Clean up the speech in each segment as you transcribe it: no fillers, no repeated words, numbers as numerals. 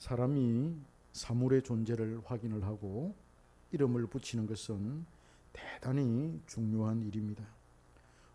사람이 사물의 존재를 확인을 하고 이름을 붙이는 것은 대단히 중요한 일입니다.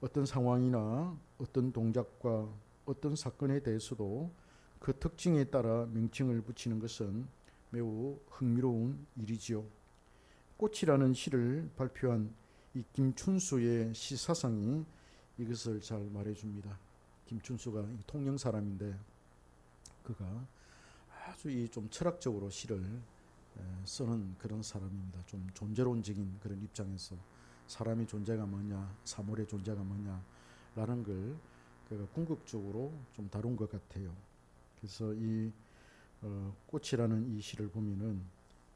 어떤 상황이나 어떤 동작과 어떤 사건에 대해서도 그 특징에 따라 명칭을 붙이는 것은 매우 흥미로운 일이지요. 꽃이라는 시를 발표한 이 김춘수의 시사상이 이것을 잘 말해줍니다. 김춘수가 통영 사람인데 그가 아주 이 좀 철학적으로 시를 쓰는 그런 사람입니다. 좀 존재론적인 그런 입장에서 사람의 존재가 뭐냐, 사물의 존재가 뭐냐라는 걸 그가 궁극적으로 좀 다룬 것 같아요. 그래서 이 꽃이라는 이 시를 보면은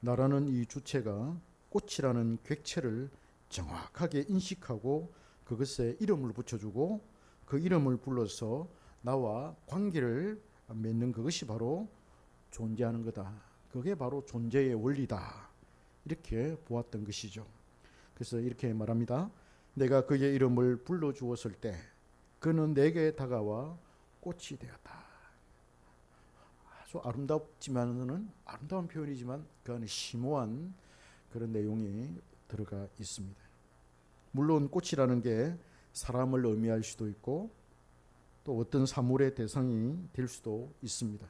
나라는 이 주체가 꽃이라는 객체를 정확하게 인식하고 그것에 이름을 붙여주고 그 이름을 불러서 나와 관계를 맺는 그것이 바로 존재하는 거다. 그게 바로 존재의 원리다. 이렇게 보았던 것이죠. 그래서 이렇게 말합니다. 내가 그의 이름을 불러주었을 때 그는 내게 다가와 꽃이 되었다. 아주 아름답지만은 아름다운 표현이지만 그 안에 심오한 그런 내용이 들어가 있습니다. 물론 꽃이라는 게 사람을 의미할 수도 있고 또 어떤 사물의 대상이 될 수도 있습니다.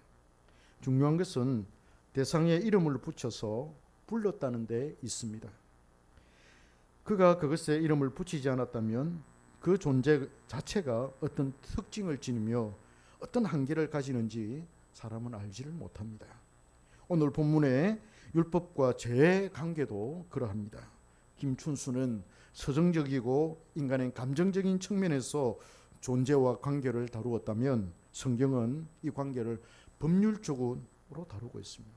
중요한 것은 대상에 이름을 붙여서 불렀다는 데 있습니다. 그가 그것에 이름을 붙이지 않았다면 그 존재 자체가 어떤 특징을 지니며 어떤 한계를 가지는지 사람은 알지를 못합니다. 오늘 본문의 율법과 죄의 관계도 그러합니다. 김춘수는 서정적이고 인간의 감정적인 측면에서 존재와 관계를 다루었다면 성경은 이 관계를 법률적으로 다루고 있습니다.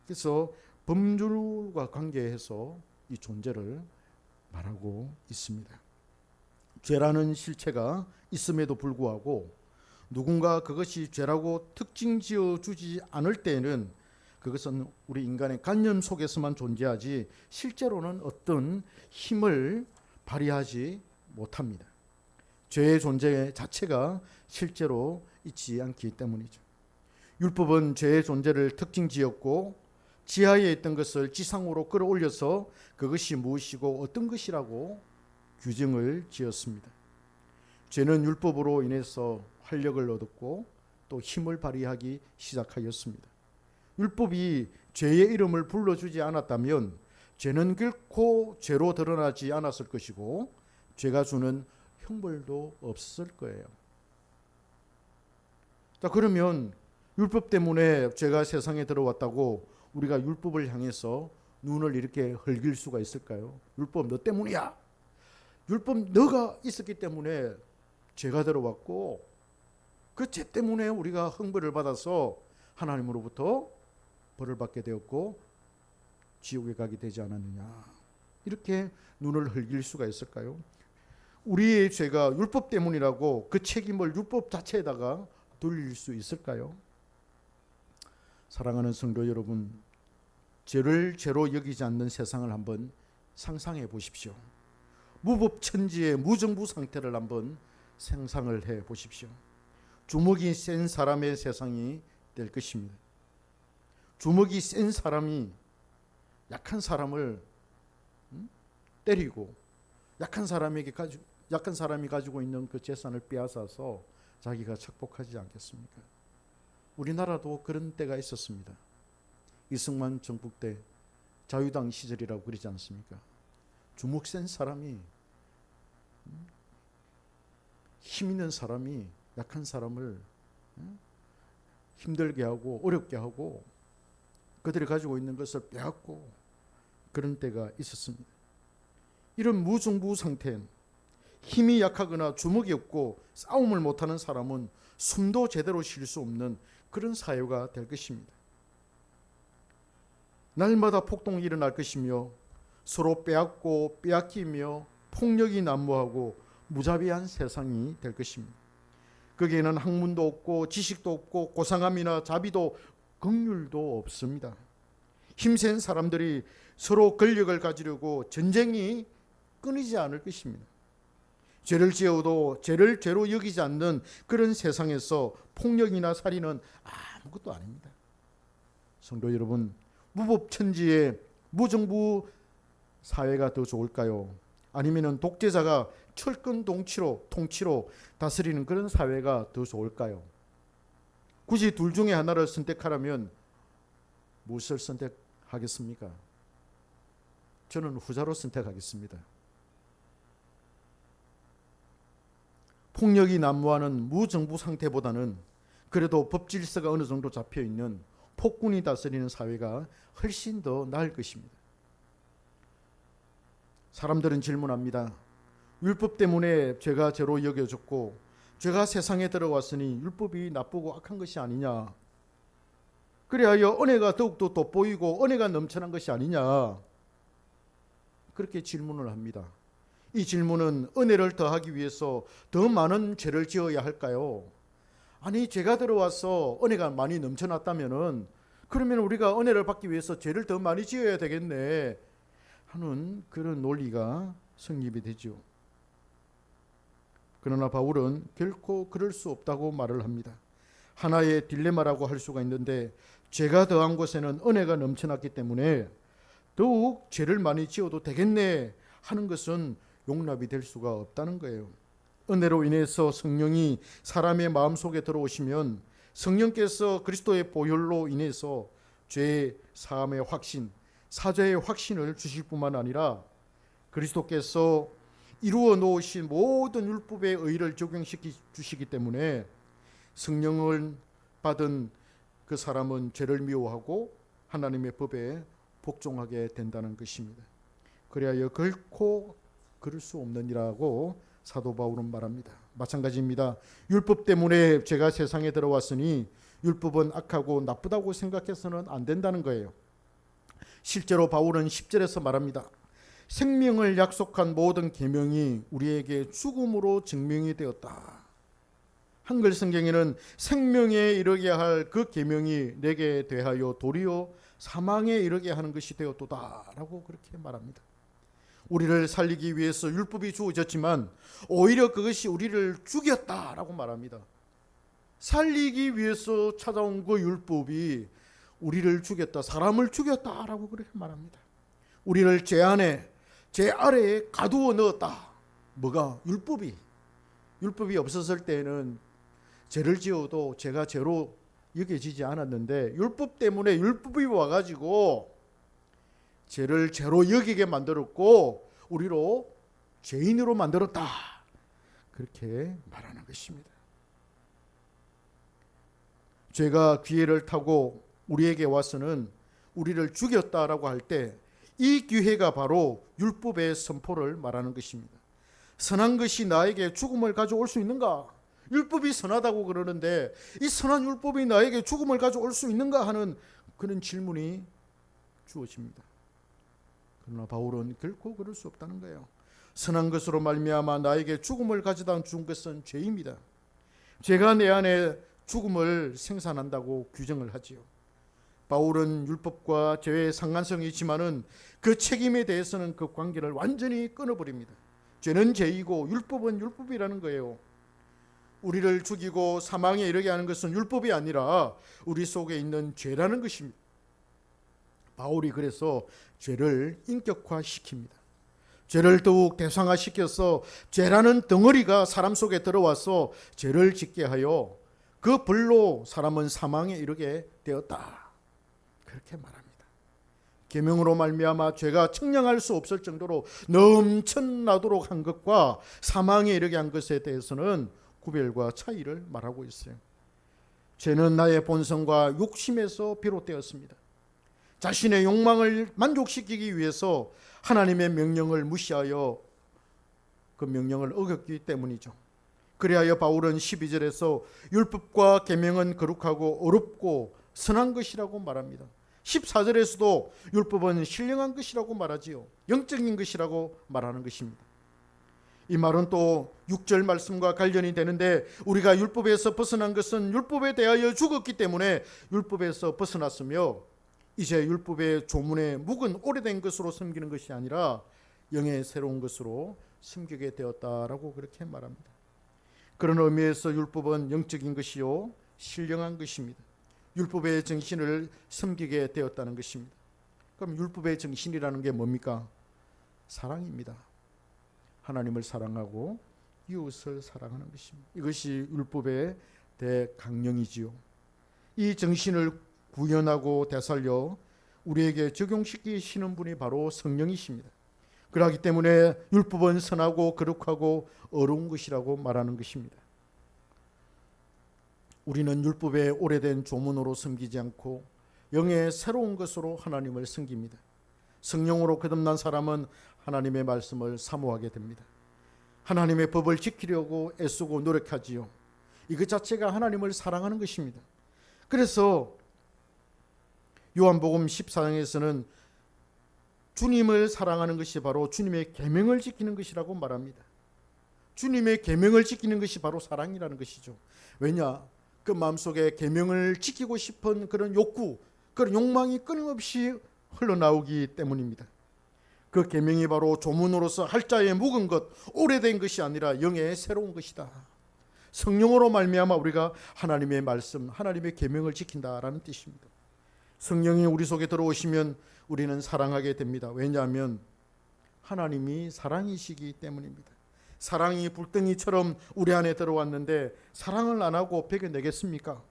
그래서 법률과 관계해서 이 존재를 말하고 있습니다. 죄라는 실체가 있음에도 불구하고 누군가 그것이 죄라고 특징 지어 주지 않을 때에는 그것은 우리 인간의 관념 속에서만 존재하지 실제로는 어떤 힘을 발휘하지 못합니다. 죄의 존재 자체가 실제로 있지 않기 때문이죠. 율법은 죄의 존재를 특징 지었고 지하에 있던 것을 지상으로 끌어올려서 그것이 무엇이고 어떤 것이라고 규정을 지었습니다. 죄는 율법으로 인해서 활력을 얻었고 또 힘을 발휘하기 시작하였습니다. 율법이 죄의 이름을 불러주지 않았다면 죄는 결코 죄로 드러나지 않았을 것이고 죄가 주는 형벌도 없을 거예요. 자, 그러면 율법 때문에 죄가 세상에 들어왔다고 우리가 율법을 향해서 눈을 이렇게 흘길 수가 있을까요? 율법 너 때문이야. 율법 너가 있었기 때문에 죄가 들어왔고 그 죄 때문에 우리가 형벌을 받아서 하나님으로부터 벌을 받게 되었고 지옥에 가게 되지 않았느냐. 이렇게 눈을 흘길 수가 있을까요? 우리의 죄가 율법 때문이라고 그 책임을 율법 자체에다가 돌릴 수 있을까요? 사랑하는 성도 여러분, 죄를 죄로 여기지 않는 세상을 한번 상상해 보십시오. 무법천지의 무정부 상태를 한번 상상을 해 보십시오. 주먹이 센 사람의 세상이 될 것입니다. 주먹이 센 사람이 약한 사람을 때리고 약한 사람이 가지고 있는 그 재산을 빼앗아서 자기가 착복하지 않겠습니까? 우리나라도 그런 때가 있었습니다. 이승만 정부 때 자유당 시절이라고 그러지 않습니까? 주먹 센 사람이 힘 있는 사람이 약한 사람을 힘들게 하고 어렵게 하고 그들이 가지고 있는 것을 빼앗고 그런 때가 있었습니다. 이런 무정부 상태는 힘이 약하거나 주먹이 없고 싸움을 못하는 사람은 숨도 제대로 쉴 수 없는 그런 사회가 될 것입니다. 날마다 폭동이 일어날 것이며 서로 빼앗고 빼앗기며 폭력이 난무하고 무자비한 세상이 될 것입니다. 거기에는 학문도 없고 지식도 없고 고상함이나 자비도 긍휼도 없습니다. 힘센 사람들이 서로 권력을 가지려고 전쟁이 끊이지 않을 것입니다. 죄를 지어도 죄를 죄로 여기지 않는 그런 세상에서 폭력이나 살인은 아무것도 아닙니다. 성도 여러분, 무법천지의 무정부 사회가 더 좋을까요? 아니면 독재자가 철권 통치로 다스리는 그런 사회가 더 좋을까요? 굳이 둘 중에 하나를 선택하라면 무엇을 선택하겠습니까? 저는 후자로 선택하겠습니다. 폭력이 난무하는 무정부 상태보다는 그래도 법 질서가 어느 정도 잡혀있는 폭군이 다스리는 사회가 훨씬 더 나을 것입니다. 사람들은 질문합니다. 율법 때문에 죄가 죄로 여겨졌고 죄가 세상에 들어왔으니 율법이 나쁘고 악한 것이 아니냐, 그리하여 은혜가 더욱더 돋보이고 은혜가 넘쳐난 것이 아니냐, 그렇게 질문을 합니다. 이 질문은 은혜를 더하기 위해서 더 많은 죄를 지어야 할까요? 아니, 죄가 들어와서 은혜가 많이 넘쳐났다면은 그러면 우리가 은혜를 받기 위해서 죄를 더 많이 지어야 되겠네 하는 그런 논리가 성립이 되죠. 그러나 바울은 결코 그럴 수 없다고 말을 합니다. 하나의 딜레마라고 할 수가 있는데, 죄가 더한 곳에는 은혜가 넘쳐났기 때문에 더욱 죄를 많이 지어도 되겠네 하는 것은 용납이 될 수가 없다는 거예요. 은혜로 인해서 성령이 사람의 마음속에 들어오시면 성령께서 그리스도의 보혈로 인해서 죄 사함의 확신, 사죄의 확신을 주실 뿐만 아니라 그리스도께서 이루어 놓으신 모든 율법의 의를 적용시켜 주시기 때문에 성령을 받은 그 사람은 죄를 미워하고 하나님의 법에 복종하게 된다는 것입니다. 그래야 결코 그럴 수 없느니라고 사도 바울은 말합니다. 마찬가지입니다. 율법 때문에 죄가 세상에 들어왔으니 율법은 악하고 나쁘다고 생각해서는 안 된다는 거예요. 실제로 바울은 10절에서 말합니다. 생명을 약속한 모든 계명이 우리에게 죽음으로 증명이 되었다. 한글 성경에는 생명에 이르게 할 그 계명이 내게 대하여 도리어 사망에 이르게 하는 것이 되었도다라고 그렇게 말합니다. 우리를 살리기 위해서 율법이 주어졌지만 오히려 그것이 우리를 죽였다라고 말합니다. 살리기 위해서 찾아온 그 율법이 우리를 죽였다, 사람을 죽였다라고 그렇게 말합니다. 우리를 죄 아래에 가두어 넣었다. 뭐가? 율법이 없었을 때는 죄를 지어도 죄가 죄로 여겨지지 않았는데, 율법 때문에 율법이 와가지고 죄를 죄로 여기게 만들었고 우리로 죄인으로 만들었다, 그렇게 말하는 것입니다. 죄가 기회를 타고 우리에게 와서는 우리를 죽였다라고 할 때 이 기회가 바로 율법의 선포를 말하는 것입니다. 선한 것이 나에게 죽음을 가져올 수 있는가? 율법이 선하다고 그러는데 이 선한 율법이 나에게 죽음을 가져올 수 있는가 하는 그런 질문이 주어집니다. 그러나 바울은 결코 그럴 수 없다는 거예요. 선한 것으로 말미암아 나에게 죽음을 가져다 준 것은 죄입니다. 죄가 내 안에 죽음을 생산한다고 규정을 하지요. 바울은 율법과 죄의 상관성이 있지만은 그 책임에 대해서는 그 관계를 완전히 끊어버립니다. 죄는 죄이고 율법은 율법이라는 거예요. 우리를 죽이고 사망에 이르게 하는 것은 율법이 아니라 우리 속에 있는 죄라는 것입니다. 바울이 그래서 죄를 인격화시킵니다. 죄를 더욱 대상화시켜서 죄라는 덩어리가 사람 속에 들어와서 죄를 짓게 하여 그 벌로 사람은 사망에 이르게 되었다, 그렇게 말합니다. 계명으로 말미암아 죄가 청량할 수 없을 정도로 넘쳐나도록 한 것과 사망에 이르게 한 것에 대해서는 구별과 차이를 말하고 있어요. 죄는 나의 본성과 욕심에서 비롯되었습니다. 자신의 욕망을 만족시키기 위해서 하나님의 명령을 무시하여 그 명령을 어겼기 때문이죠. 그리하여 바울은 12절에서 율법과 계명은 거룩하고 어렵고 선한 것이라고 말합니다. 14절에서도 율법은 신령한 것이라고 말하지요. 영적인 것이라고 말하는 것입니다. 이 말은 또 6절 말씀과 관련이 되는데, 우리가 율법에서 벗어난 것은 율법에 대하여 죽었기 때문에 율법에서 벗어났으며 이제 율법의 조문에 묵은 오래된 것으로 섬기는 것이 아니라 영의 새로운 것으로 섬기게 되었다라고 그렇게 말합니다. 그런 의미에서 율법은 영적인 것이요 신령한 것입니다. 율법의 정신을 섬기게 되었다는 것입니다. 그럼 율법의 정신이라는 게 뭡니까? 사랑입니다. 하나님을 사랑하고 이웃을 사랑하는 것입니다. 이것이 율법의 대강령이지요. 이 정신을 구현하고 되살려 우리에게 적용시키시는 분이 바로 성령이십니다. 그렇기 때문에 율법은 선하고 거룩하고 어려운 것이라고 말하는 것입니다. 우리는 율법의 오래된 조문으로 섬기지 않고 영의 새로운 것으로 하나님을 섬깁니다. 성령으로 거듭난 사람은 하나님의 말씀을 사모하게 됩니다. 하나님의 법을 지키려고 애쓰고 노력하지요. 이것 자체가 하나님을 사랑하는 것입니다. 그래서 요한복음 14장에서는 주님을 사랑하는 것이 바로 주님의 계명을 지키는 것이라고 말합니다. 주님의 계명을 지키는 것이 바로 사랑이라는 것이죠. 왜냐? 그 마음속에 계명을 지키고 싶은 그런 욕구, 그런 욕망이 끊임없이 흘러나오기 때문입니다. 그 계명이 바로 조문으로서 할자에 묵은 것, 오래된 것이 아니라 영의 새로운 것이다. 성령으로 말미암아 우리가 하나님의 말씀, 하나님의 계명을 지킨다라는 뜻입니다. 성령이 우리 속에 들어오시면 우리는 사랑하게 됩니다. 왜냐하면 하나님이 사랑이시기 때문입니다. 사랑이 불덩이처럼 우리 안에 들어왔는데 사랑을 안 하고 배겨내겠습니까?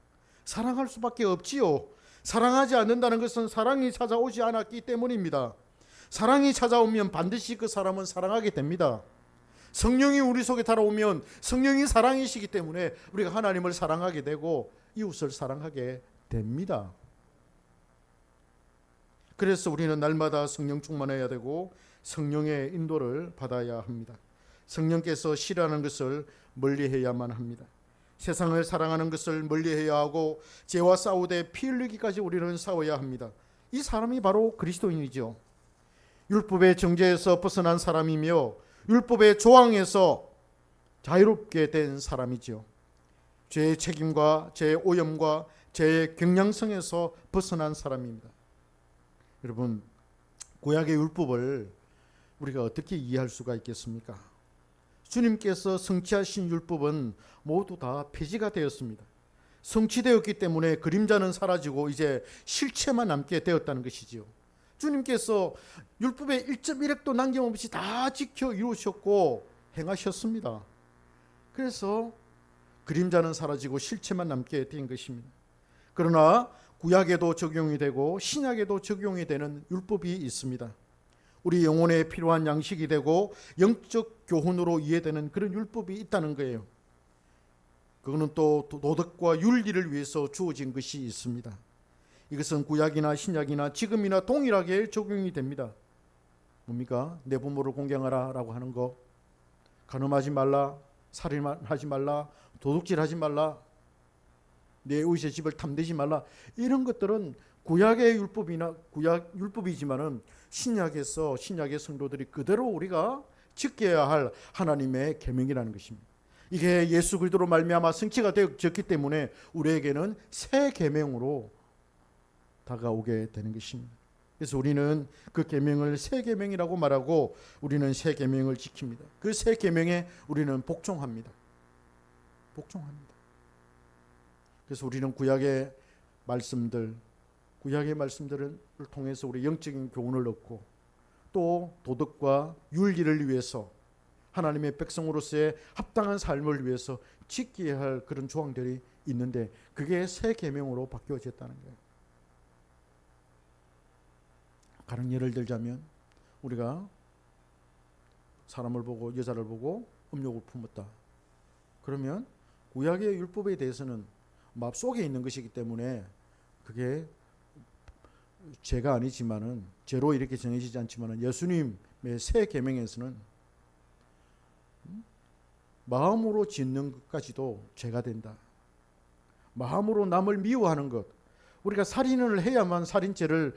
사랑할 수밖에 없지요. 사랑하지 않는다는 것은 사랑이 찾아오지 않았기 때문입니다. 사랑이 찾아오면 반드시 그 사람은 사랑하게 됩니다. 성령이 우리 속에 들어오면 성령이 사랑이시기 때문에 우리가 하나님을 사랑하게 되고 이웃을 사랑하게 됩니다. 그래서 우리는 날마다 성령 충만해야 되고 성령의 인도를 받아야 합니다. 성령께서 싫어하는 것을 멀리해야만 합니다. 세상을 사랑하는 것을 멀리해야 하고 죄와 싸우되 피 흘리기까지 우리는 싸워야 합니다. 이 사람이 바로 그리스도인이죠. 율법의 정죄에서 벗어난 사람이며 율법의 조항에서 자유롭게 된 사람이죠. 죄의 책임과 죄의 오염과 죄의 경량성에서 벗어난 사람입니다. 여러분, 구약의 율법을 우리가 어떻게 이해할 수가 있겠습니까? 주님께서 성취하신 율법은 모두 다 폐지가 되었습니다. 성취되었기 때문에 그림자는 사라지고 이제 실체만 남게 되었다는 것이지요. 주님께서 율법의 1.1획도 남김없이 다 지켜 이루셨고 행하셨습니다. 그래서 그림자는 사라지고 실체만 남게 된 것입니다. 그러나 구약에도 적용이 되고 신약에도 적용이 되는 율법이 있습니다. 우리 영혼에 필요한 양식이 되고 영적 교훈으로 이해되는 그런 율법이 있다는 거예요. 그거는 또 도덕과 윤리를 위해서 주어진 것이 있습니다. 이것은 구약이나 신약이나 지금이나 동일하게 적용이 됩니다. 뭡니까? 내 부모를 공경하라 라고 하는 거, 간음하지 말라, 살인하지 말라, 도둑질하지 말라, 내 의의 집을 탐내지 말라, 이런 것들은 구약의 율법이나 구약 율법이지만은 신약에서 신약의 성도들이 그대로 우리가 지켜야 할 하나님의 계명이라는 것입니다. 이게 예수 그리스도로 말미암아 성취가 되었기 때문에 우리에게는 새 계명으로 다가오게 되는 것입니다. 그래서 우리는 그 계명을 새 계명이라고 말하고 우리는 새 계명을 지킵니다. 그 새 계명에 우리는 복종합니다. 복종합니다. 그래서 우리는 구약의 말씀들을 통해서 우리 영적인 교훈을 얻고 또 도덕과 윤리를 위해서 하나님의 백성으로서의 합당한 삶을 위해서 지켜야 할 그런 조항들이 있는데 그게 새 계명으로 바뀌어졌다는 거예요. 다른 예를 들자면 우리가 사람을 보고 여자를 보고 음욕을 품었다. 그러면 구약의 율법에 대해서는 마음속에 있는 것이기 때문에 그게 죄가 아니지만은 죄로 이렇게 정해지지 않지만은 예수님의 새 계명에서는 마음으로 짓는 것까지도 죄가 된다. 마음으로 남을 미워하는 것. 우리가 살인을 해야만 살인죄를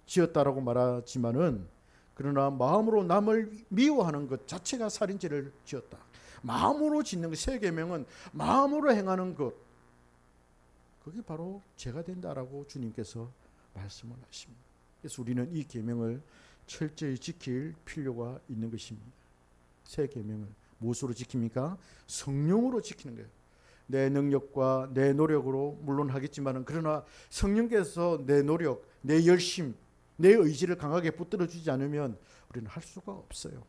지었다라고 말하지만은 그러나 마음으로 남을 미워하는 것 자체가 살인죄를 지었다. 마음으로 짓는 것, 새 계명은 마음으로 행하는 것. 그게 바로 죄가 된다라고 주님께서 말씀을 하십니다. 그래서 우리는 이 계명을 철저히 지킬 필요가 있는 것입니다. 새 계명을 무엇으로 지킵니까? 성령으로 지키는 거예요. 내 능력과 내 노력으로 물론 하겠지만은, 그러나 성령께서 내 노력, 내 열심, 내 의지를 강하게 붙들어 주지 않으면 우리는 할 수가 없어요.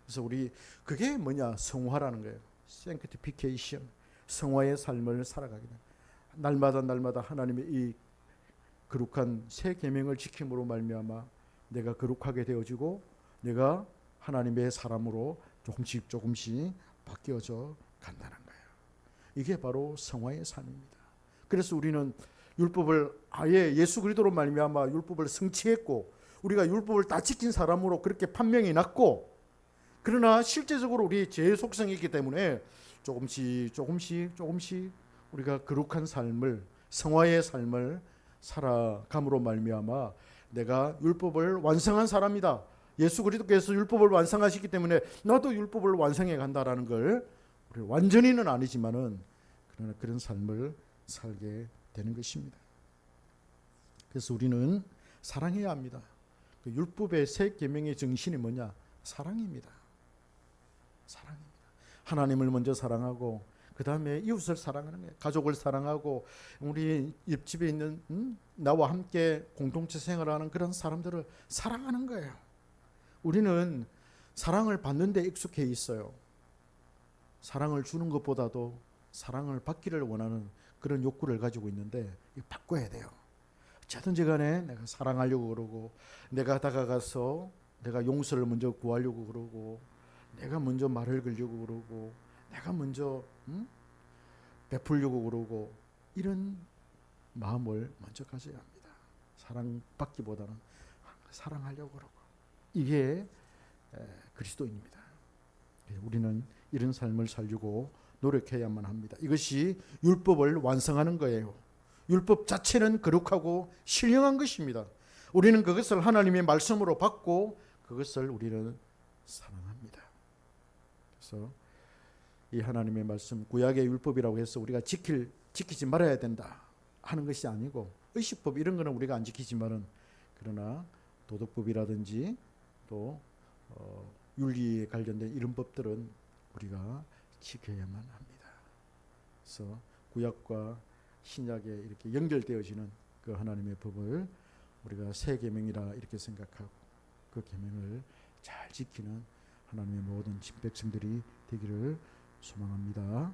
그래서 우리 그게 뭐냐? 성화라는 거예요. sanctification. 성화의 삶을 살아가게 돼. 날마다 하나님의 이 거룩한 새 계명을 지킴으로 말미암아 내가 거룩하게 되어지고 내가 하나님의 사람으로 조금씩 바뀌어져 간다는 거예요. 이게 바로 성화의 삶입니다. 그래서 우리는 율법을 아예 예수 그리스도로 말미암아 율법을 성취했고, 우리가 율법을 다 지킨 사람으로 그렇게 판명이 났고, 그러나 실제적으로 우리 죄의 속성이 있기 때문에 조금씩 우리가 거룩한 삶을, 성화의 삶을 살아감으로 말미암아 내가 율법을 완성한 사람이다. 예수 그리스도께서 율법을 완성하시기 때문에 나도 율법을 완성해 간다라는 걸, 우리 완전히는 아니지만은 그러나 그런 삶을 살게 되는 것입니다. 그래서 우리는 사랑해야 합니다. 그 율법의 새 계명의 정신이 뭐냐? 사랑입니다. 사랑입니다. 하나님을 먼저 사랑하고 그 다음에 이웃을 사랑하는 거예요. 가족을 사랑하고 우리 옆집에 있는 나와 함께 공동체 생활하는 그런 사람들을 사랑하는 거예요. 우리는 사랑을 받는 데 익숙해 있어요. 사랑을 주는 것보다도 사랑을 받기를 원하는 그런 욕구를 가지고 있는데, 이거 바꿔야 돼요. 어쨌든지 간에 내가 사랑하려고 그러고, 내가 다가가서 내가 용서를 먼저 구하려고 그러고, 내가 먼저 말을 걸려고 그러고, 내가 먼저 베풀려고 그러고, 이런 마음을 먼저 가져야 합니다. 사랑받기보다는 사랑하려고 그러고. 이게 그리스도인입니다. 우리는 이런 삶을 살려고 노력해야만 합니다. 이것이 율법을 완성하는 거예요. 율법 자체는 거룩하고 신령한 것입니다. 우리는 그것을 하나님의 말씀으로 받고 그것을 우리는 사랑합니다. 그래서 이 하나님의 말씀, 구약의 율법이라고 해서 우리가 지키지 말아야 된다 하는 것이 아니고, 의식법 이런 거는 우리가 안 지키지만은, 그러나 도덕법이라든지 또 윤리에 관련된 이런 법들은 우리가 지켜야만 합니다. 그래서 구약과 신약에 이렇게 연결되어지는 그 하나님의 법을 우리가 새 계명이라 이렇게 생각하고 그 계명을 잘 지키는 하나님의 모든 진 백성들이 되기를 소망합니다.